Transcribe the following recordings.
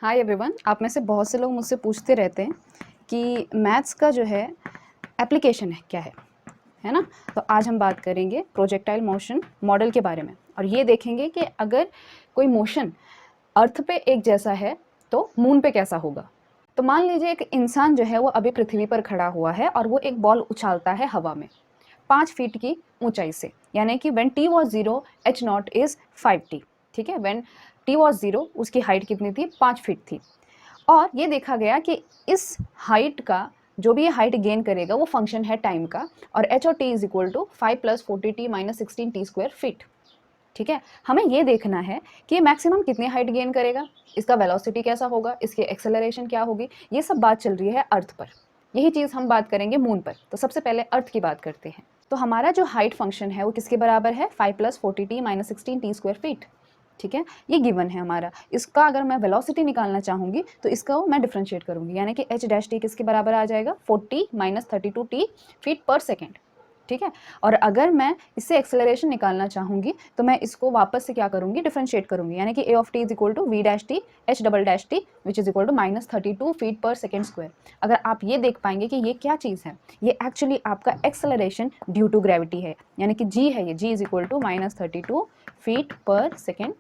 Hi everyone. आप में से बहुत से लोग मुझसे पूछते रहते हैं कि मैथ्स का जो है एप्लीकेशन है क्या है ना। तो आज हम बात करेंगे प्रोजेक्टाइल मोशन मॉडल के बारे में और ये देखेंगे कि अगर कोई मोशन अर्थ पे एक जैसा है तो मून पे कैसा होगा। तो मान लीजिए एक इंसान जो है वो अभी पृथ्वी पर खड़ा हुआ है और वो एक बॉल उछालता है हवा में 5 फीट की ऊंचाई से, यानी कि when T was 0 H not is 5t। ठीक है, व्हेन टी वॉज 0 उसकी हाइट कितनी थी? 5 फीट थी। और ये देखा गया कि इस हाइट का जो भी ये हाइट गेन करेगा वो फंक्शन है टाइम का, और एच और T is equal to 5 + 40t - 16t square feet. ठीक है, हमें ये देखना है कि मैक्सिमम कितनी हाइट गेन करेगा, इसका वेलोसिटी कैसा होगा, इसकी एक्सेलरेशन क्या होगी। ये सब बात चल रही है अर्थ पर, यही चीज़ हम बात करेंगे मून पर। तो सबसे पहले अर्थ की बात करते हैं। तो हमारा जो हाइट फंक्शन है वो किसके बराबर है? 5 + 40t - 16t स्क्वायर फीट। ठीक है, ये गिवन है हमारा। इसका अगर मैं वेलोसिटी निकालना चाहूँगी तो इसका मैं डिफरेंशिएट करूँगी, यानी कि एच डैश टी किसके बराबर आ जाएगा? 40 - 32t फीट पर सेकेंड। ठीक है, और अगर मैं इससे एक्सेलरेशन निकालना चाहूँगी तो मैं इसको वापस से क्या करूँगी? डिफरेंशिएट करूँगी, यानी कि a of T is equal to v dash t h double dash t which is equal to -32 feet per second square. अगर आप ये देख पाएंगे कि ये क्या चीज़ है, ये एक्चुअली आपका एक्सेलरेशन ड्यू टू ग्रेविटी है, यानी कि जी है, ये जी is equal to -32 feet per second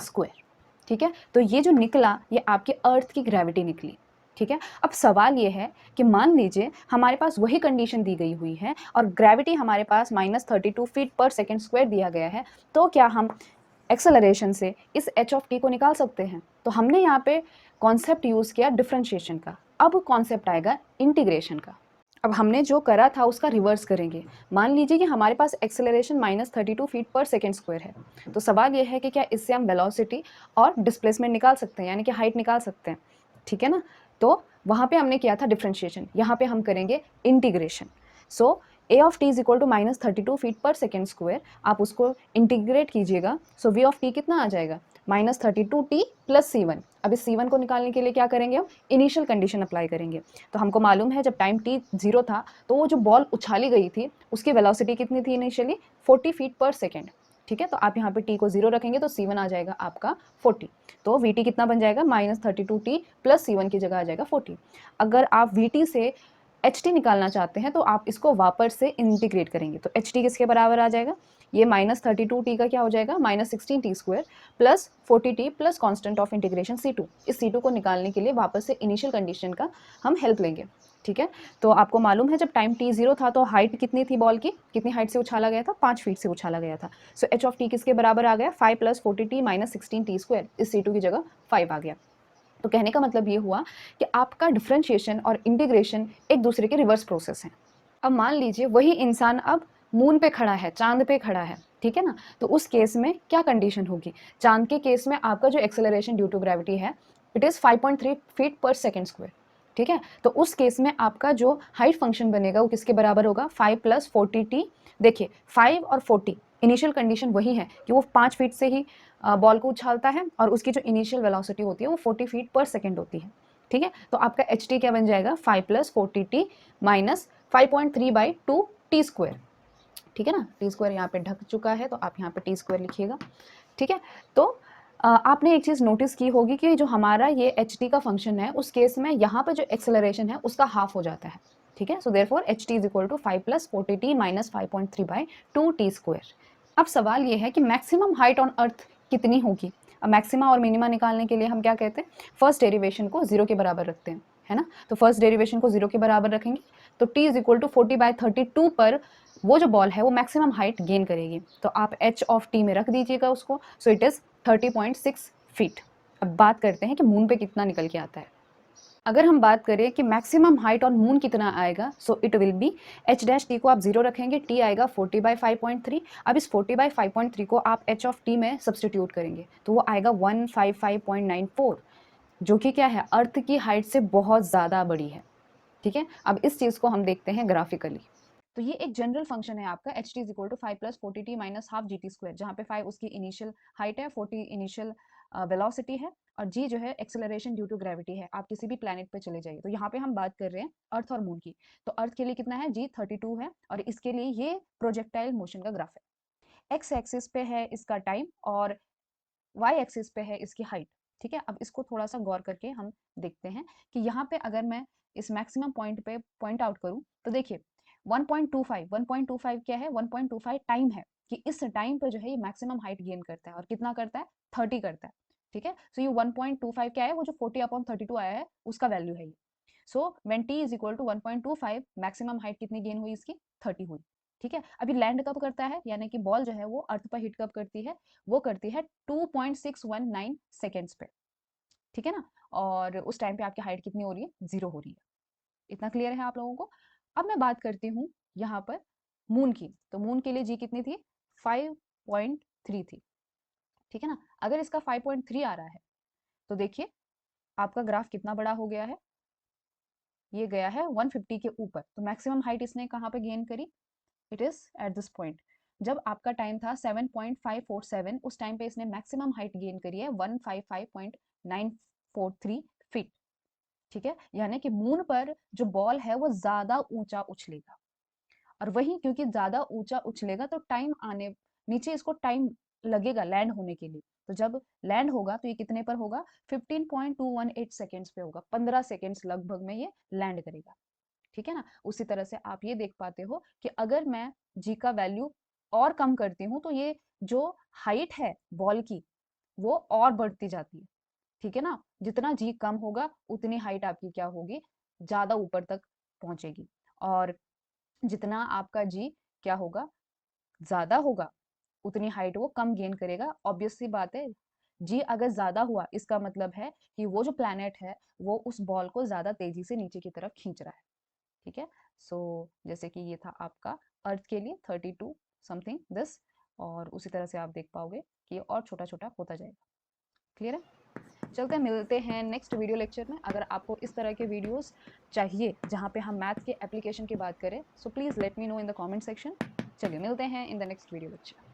square. ठीक है, तो ये जो निकला ये आपके अर्थ की ग्रेविटी निकली। ठीक है, अब सवाल ये है कि मान लीजिए हमारे पास वही कंडीशन दी गई हुई है और ग्रेविटी हमारे पास -32 फीट पर सेकेंड स्क्वायर दिया गया है, तो क्या हम एक्सेलरेशन से इस एच ऑफ टी को निकाल सकते हैं? तो हमने यहाँ पे कॉन्सेप्ट यूज़ किया डिफरेंशिएशन का। अब कॉन्सेप्ट आएगा इंटीग्रेशन का। अब हमने जो करा था उसका रिवर्स करेंगे। मान लीजिए कि हमारे पास acceleration -32 feet per second square है, तो सवाल यह है कि क्या इससे हम वेलोसिटी और डिस्प्लेसमेंट निकाल सकते हैं, यानी कि हाइट निकाल सकते हैं। ठीक है ना, तो वहाँ पे हमने किया था डिफरेंशिएशन, यहाँ पे हम करेंगे integration. So A of T is equal to -32 feet per second square, आप उसको इंटीग्रेट कीजिएगा। सो वी ऑफ टी कितना आ जाएगा? -32t + c1। अब इस c1 को निकालने के लिए क्या करेंगे? हम इनिशियल कंडीशन अप्लाई करेंगे। तो हमको मालूम है जब टाइम t 0 था तो वो जो बॉल उछाली गई थी उसकी वेलोसिटी कितनी थी इनिशियली? 40 feet per second. ठीक है, तो आप यहाँ पे t को 0 रखेंगे तो c1 आ जाएगा आपका 40। तो vt कितना बन जाएगा? -32t + c1 की जगह आ जाएगा 40। अगर आप vt से एच टी निकालना चाहते हैं तो आप इसको वापस से इंटीग्रेट करेंगे, तो एच टी किसके बराबर आ जाएगा? ये -32t का क्या हो जाएगा? -16t square + 40t + constant of integration c2। इस c2 को निकालने के लिए वापस से इनिशियल कंडीशन का हम हेल्प लेंगे। ठीक है, तो आपको मालूम है जब टाइम t 0 था तो हाइट कितनी थी बॉल की? कितनी हाइट से उछाला गया था? 5 फीट से उछाला गया था। सो एच ऑफ टी किसके बराबर आ गया? 5 + 40t - 16t स्क्वायर। इस c2 की जगह 5 आ गया। तो कहने का मतलब ये हुआ कि आपका डिफरेंशिएशन और इंटीग्रेशन एक दूसरे के रिवर्स प्रोसेस हैं। अब मान लीजिए वही इंसान अब मून पे खड़ा है, चांद पे खड़ा है। ठीक है ना, तो उस केस में क्या कंडीशन होगी? चांद के केस में आपका जो एक्सेलरेशन ड्यू टू ग्रेविटी है it is 5.3 feet per second square. ठीक है, तो उस केस में आपका जो हाइट फंक्शन बनेगा वो किसके बराबर होगा? 5 + 40t। देखिए 5 और 40 इनिशियल कंडीशन वही है कि वो 5 फीट से ही बॉल को उछालता है और उसकी जो इनिशियल वेलोसिटी होती है वो 40 फीट पर सेकेंड होती है। ठीक है, तो आपका एच टी क्या बन जाएगा? 5 + 40t - 5.3/2 टी स्क्वायर। ठीक है ना, टी स्क्वायर यहाँ पे ढक चुका है तो आप यहाँ पे टी स्क्वायर लिखिएगा। ठीक है, तो आपने एक चीज़ नोटिस की होगी कि जो हमारा ये एच टी का फंक्शन है उस केस में यहाँ पर जो एक्सेलरेशन है उसका हाफ हो जाता है। ठीक है, so therefore H T is equal to 5 + 40t - 5.3/2 T square. अब सवाल ये है कि मैक्सिमम हाइट ऑन अर्थ कितनी होगी? अब मैक्सिमा और मिनिमा निकालने के लिए हम क्या कहते हैं? फर्स्ट डेरिवेशन को 0 के बराबर रखते हैं, है ना। तो फर्स्ट डेरिवेशन को 0 के बराबर रखेंगे तो t इज इक्वल टू 40/32 पर वो जो बॉल है वो मैक्सिमम हाइट गेन करेगी। तो आप एच ऑफ टी में रख दीजिएगा उसको। So it is 30.6 feet. अब बात करते हैं कि मून पे कितना निकल के आता है। अगर हम बात करें कि मैक्सिमम हाइट ऑन मून कितना आएगा, so it will be H dash T को आप 0 रखेंगे, टी आएगा 40/5.3। अब इस 40/5.3 को आप एच ऑफ टी में सब्सटीट्यूट करेंगे तो वो आएगा 155.94, जो कि क्या है? अर्थ की हाइट से बहुत ज़्यादा बड़ी है। ठीक है, अब इस चीज़ को हम देखते हैं ग्राफिकली। तो ये एक जनरल फंक्शन है आपका H T is equal to 5 + 40t - ½ gt square, जहाँ पे 5 उसकी इनिशियल हाइट है, 40 इनिशियल वेलोसिटी है और g जो है एक्सेलरेशन ड्यू टू ग्रेविटी है। आप किसी भी प्लेनेट पे चले जाइए। तो यहाँ पे हम बात कर रहे हैं अर्थ और मून की। तो अर्थ के लिए कितना है? g 32 है और इसके लिए ये प्रोजेक्टाइल मोशन का ग्राफ है। एक्स एक्सिस पे है इसका टाइम और वाई एक्सिस पे है इसकी हाइट। ठीक है, अब इसको थोड़ा सा गौर करके हम देखते हैं कि यहाँ पे अगर मैं इस मैक्सिमम पॉइंट पे पॉइंट आउट करूँ तो देखिए 1.25 क्या है, 1.25 टाइम है कि इस टाइम पर जो है ये मैक्सिमम हाइट गेन करता है, और कितना करता है, 30 करता है। ठीक है, सो ये 1.25 क्या है, वो जो 40/32 आया है उसका वैल्यू है ये। So when t is equal to 1.25, maximum height कितनी गेन हुई इसकी, 30 हुई। ठीक है, अभी लैंड कब करता है, यानी कि बॉल जो है वो अर्थ पर हिट कब करती है, वो करती है 2.619 सेकेंड्स पे। ठीक है ना, और उस टाइम पे आपकी हाइट कितनी हो रही है, 0 हो रही है। इतना क्लियर है आप लोगों को। अब मैं बात करती हूँ यहाँ पर मून की, तो मून के लिए जी कितनी थी, 5.3 थी। ठीक है ना, अगर इसका 5.3 आ रहा है तो देखिए आपका ग्राफ कितना बड़ा हो गया है, ये गया है 150 के ऊपर। तो मैक्सिमम हाइट इसने कहाँ पे गेन करी, it is at this point. जब आपका टाइम था 7.547, उस टाइम पे इसने मैक्सिमम हाइट गेन करी है 155.943 फीट। ठीक है, यानी कि मून पर जो बॉल है वो ज्यादा ऊंचा उछलेगा, और वही क्योंकि ज्यादा ऊंचा उछलेगा तो टाइम आने, नीचे इसको टाइम लगेगा लैंड होने के लिए। तो जब लैंड होगा तो ये कितने पर होगा, 15.218 सेकेंड्स पे होगा, 15 सेकेंड्स लगभग में ये लैंड करेगा। ठीक है ना, उसी तरह से आप ये देख पाते हो कि अगर मैं जी का वैल्यू और कम करती हूँ तो ये जो हाइट है बॉल की वो और बढ़ती जाती है। ठीक है ना, जितना जी कम होगा उतनी हाइट आपकी क्या होगी, ज्यादा ऊपर तक पहुंचेगी, और जितना आपका जी क्या होगा, ज्यादा होगा, उतनी हाइट वो कम गेन करेगा। ऑब्वियस सी बात है, जी अगर ज्यादा हुआ इसका मतलब है कि वो जो प्लैनेट है वो उस बॉल को ज्यादा तेजी से नीचे की तरफ खींच रहा है। ठीक है, सो जैसे कि ये था आपका अर्थ के लिए 32 समथिंग दिस, और उसी तरह से आप देख पाओगे कि ये और छोटा छोटा होता जाएगा। क्लियर है, चलते हैं, मिलते हैं नेक्स्ट वीडियो लेक्चर में। अगर आपको इस तरह के वीडियोस चाहिए जहाँ पे हम मैथ के एप्लीकेशन की बात करें, so please let me know in the comment section. चलिए मिलते हैं in the next video lecture.